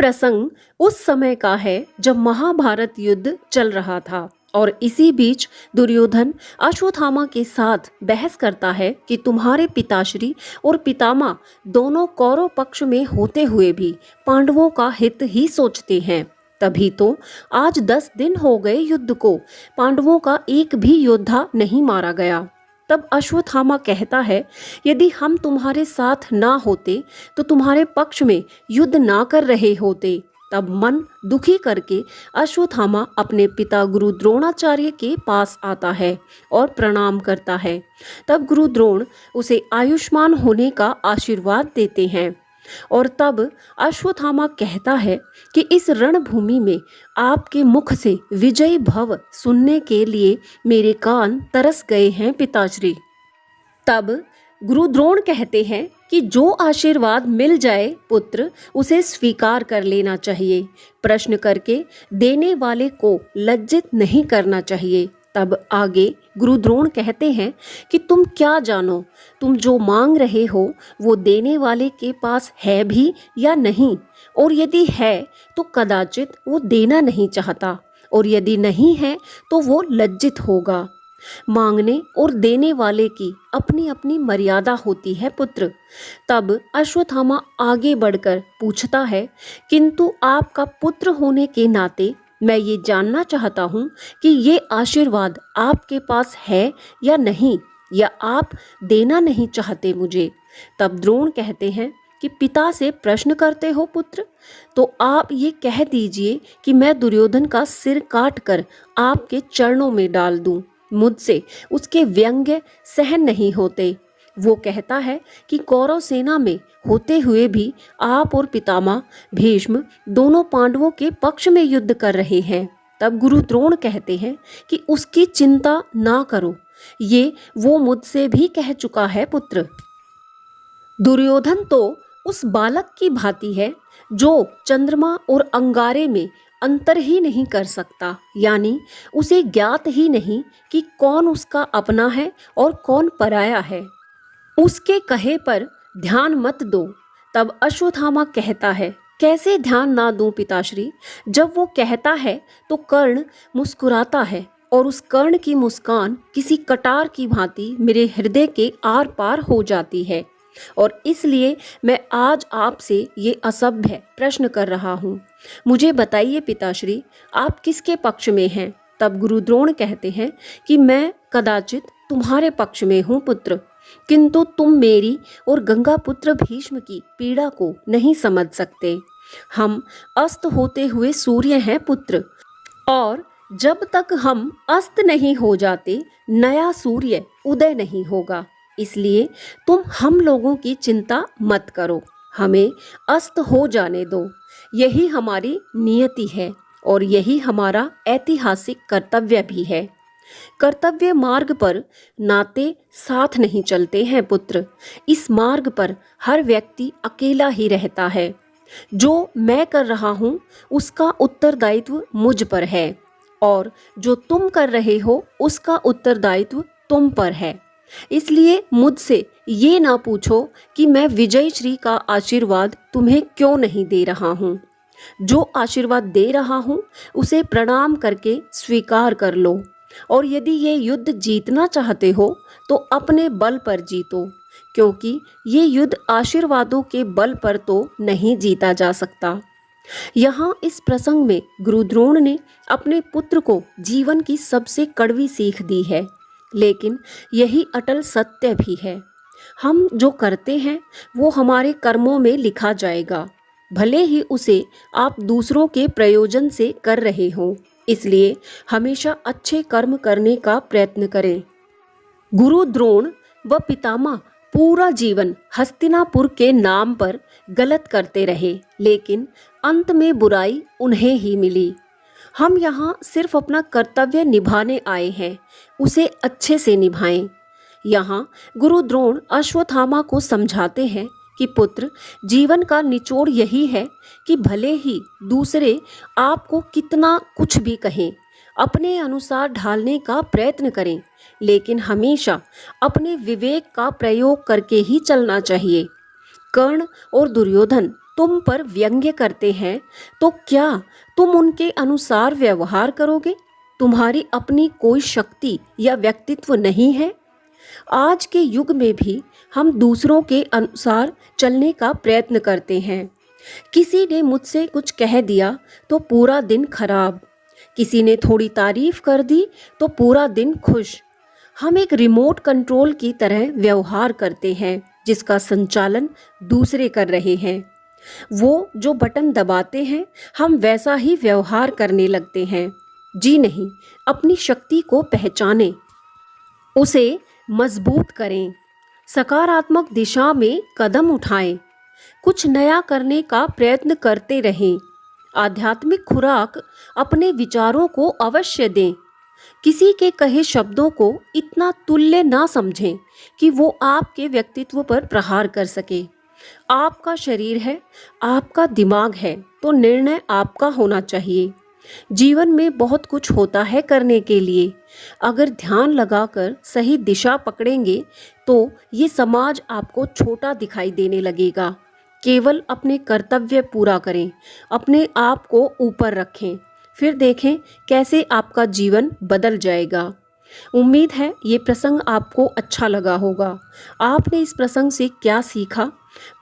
प्रसंग उस समय का है जब महाभारत युद्ध चल रहा था और इसी बीच दुर्योधन अश्वत्थामा के साथ बहस करता है कि तुम्हारे पिताश्री और पितामह दोनों कौरव पक्ष में होते हुए भी पांडवों का हित ही सोचते हैं। तभी तो आज 10 दिन हो गए युद्ध को, पांडवों का एक भी योद्धा नहीं मारा गया। तब अश्वत्थामा कहता है, यदि हम तुम्हारे साथ ना होते तो तुम्हारे पक्ष में युद्ध ना कर रहे होते। तब मन दुखी करके अश्वत्थामा अपने पिता गुरु द्रोणाचार्य के पास आता है और प्रणाम करता है। तब गुरु द्रोण उसे आयुष्मान होने का आशीर्वाद देते हैं और तब अश्वत्थामा कहता है कि इस रणभूमि में आपके मुख से विजय भव सुनने के लिए मेरे कान तरस गए हैं पिताश्री। तब गुरु द्रोण कहते हैं कि जो आशीर्वाद मिल जाए पुत्र उसे स्वीकार कर लेना चाहिए, प्रश्न करके देने वाले को लज्जित नहीं करना चाहिए। तब आगे गुरु द्रोण कहते हैं कि तुम क्या जानो, तुम जो मांग रहे हो वो देने वाले के पास है भी या नहीं, और यदि है तो कदाचित वो देना नहीं चाहता, और यदि नहीं है तो वो लज्जित होगा। मांगने और देने वाले की अपनी अपनी मर्यादा होती है पुत्र। तब अश्वत्थामा आगे बढ़कर पूछता है, किंतु आपका पुत्र होने के नाते मैं ये जानना चाहता हूँ कि ये आशीर्वाद आपके पास है या नहीं, या आप देना नहीं चाहते मुझे। तब द्रोण कहते हैं कि पिता से प्रश्न करते हो पुत्र, तो आप ये कह दीजिए कि मैं दुर्योधन का सिर काट कर आपके चरणों में डाल दूं। मुझसे उसके व्यंग्य सहन नहीं होते। वो कहता है कि कौरव सेना में होते हुए भी आप और पितामह भीष्म दोनों पांडवों के पक्ष में युद्ध कर रहे हैं। तब गुरु द्रोण कहते हैं कि उसकी चिंता ना करो, ये वो मुझसे भी कह चुका है पुत्र। दुर्योधन तो उस बालक की भांति है जो चंद्रमा और अंगारे में अंतर ही नहीं कर सकता, यानी उसे ज्ञात ही नहीं कि कौन उसका अपना है और कौन पराया है। उसके कहे पर ध्यान मत दो। तब अश्वत्थामा कहता है, कैसे ध्यान ना दूं पिताश्री, जब वो कहता है तो कर्ण मुस्कुराता है और उस कर्ण की मुस्कान किसी कटार की भांति मेरे हृदय के आर पार हो जाती है, और इसलिए मैं आज आपसे ये असभ्य प्रश्न कर रहा हूँ। मुझे बताइए पिताश्री, आप किसके पक्ष में हैं? तब गुरु द्रोण कहते हैं कि मैं कदाचित तुम्हारे पक्ष में हूँ पुत्र, किंतु तुम मेरी और गंगा पुत्र भीष्म की पीड़ा को नहीं समझ सकते। हम अस्त होते हुए सूर्य हैं पुत्र, और जब तक हम अस्त नहीं हो जाते नया सूर्य उदय नहीं होगा। इसलिए तुम हम लोगों की चिंता मत करो, हमें अस्त हो जाने दो। यही हमारी नियति है और यही हमारा ऐतिहासिक कर्तव्य भी है। कर्तव्य मार्ग पर नाते साथ नहीं चलते हैं पुत्र। इस मार्ग पर हर व्यक्ति अकेला ही रहता है। जो मैं कर रहा हूँ उसका उत्तरदायित्व मुझ पर है, और जो तुम कर रहे हो उसका उत्तरदायित्व तुम पर है। इसलिए मुझसे ये ना पूछो कि मैं विजय श्री का आशीर्वाद तुम्हें क्यों नहीं दे रहा हूँ। जो आशीर्वाद दे रहा हूँ उसे प्रणाम करके स्वीकार कर लो, और यदि ये युद्ध जीतना चाहते हो तो अपने बल पर जीतो, क्योंकि ये युद्ध आशीर्वादों के बल पर तो नहीं जीता जा सकता। यहाँ इस प्रसंग में गुरु द्रोण ने अपने पुत्र को जीवन की सबसे कड़वी सीख दी है, लेकिन यही अटल सत्य भी है। हम जो करते हैं वो हमारे कर्मों में लिखा जाएगा, भले ही उसे आप दूसरों के प्रयोजन से कर रहे हो। इसलिए हमेशा अच्छे कर्म करने का प्रयत्न करें। गुरु द्रोण व पितामह पूरा जीवन हस्तिनापुर के नाम पर गलत करते रहे, लेकिन अंत में बुराई उन्हें ही मिली। हम यहाँ सिर्फ अपना कर्तव्य निभाने आए हैं, उसे अच्छे से निभाएं। यहाँ गुरु द्रोण अश्वत्थामा को समझाते हैं कि पुत्र, जीवन का निचोड़ यही है कि भले ही दूसरे आपको कितना कुछ भी कहें, अपने अनुसार ढालने का प्रयत्न करें, लेकिन हमेशा अपने विवेक का प्रयोग करके ही चलना चाहिए। कर्ण और दुर्योधन तुम पर व्यंग्य करते हैं तो क्या तुम उनके अनुसार व्यवहार करोगे? तुम्हारी अपनी कोई शक्ति या व्यक्तित्व नहीं है? आज के युग में भी हम दूसरों के अनुसार चलने का प्रयत्न करते हैं। किसी ने मुझसे कुछ कह दिया तो पूरा दिन खराब, किसी ने थोड़ी तारीफ कर दी तो पूरा दिन खुश। हम एक रिमोट कंट्रोल की तरह व्यवहार करते हैं जिसका संचालन दूसरे कर रहे हैं। वो जो बटन दबाते हैं हम वैसा ही व्यवहार करने लगते हैं। जी नहीं, अपनी शक्ति को पहचानें, उसे मजबूत करें, सकारात्मक दिशा में कदम उठाएं, कुछ नया करने का प्रयत्न करते रहें। आध्यात्मिक खुराक अपने विचारों को अवश्य दें। किसी के कहे शब्दों को इतना तुल्य ना समझें कि वो आपके व्यक्तित्व पर प्रहार कर सके। आपका शरीर है, आपका दिमाग है, तो निर्णय आपका होना चाहिए। जीवन में बहुत कुछ होता है करने के लिए। अगर ध्यान लगाकर सही दिशा पकड़ेंगे तो ये समाज आपको छोटा दिखाई देने लगेगा। केवल अपने कर्तव्य पूरा करें, अपने आप को ऊपर रखें, फिर देखें कैसे आपका जीवन बदल जाएगा। उम्मीद है ये प्रसंग आपको अच्छा लगा होगा। आपने इस प्रसंग से क्या सीखा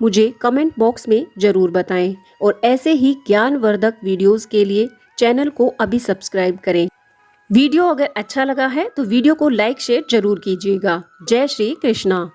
मुझे कमेंट बॉक्स में ज़रूर बताएं और ऐसे ही ज्ञानवर्धक वीडियोस के लिए चैनल को अभी सब्सक्राइब करें। वीडियो अगर अच्छा लगा है तो वीडियो को लाइक शेयर जरूर कीजिएगा। जय श्री कृष्णा।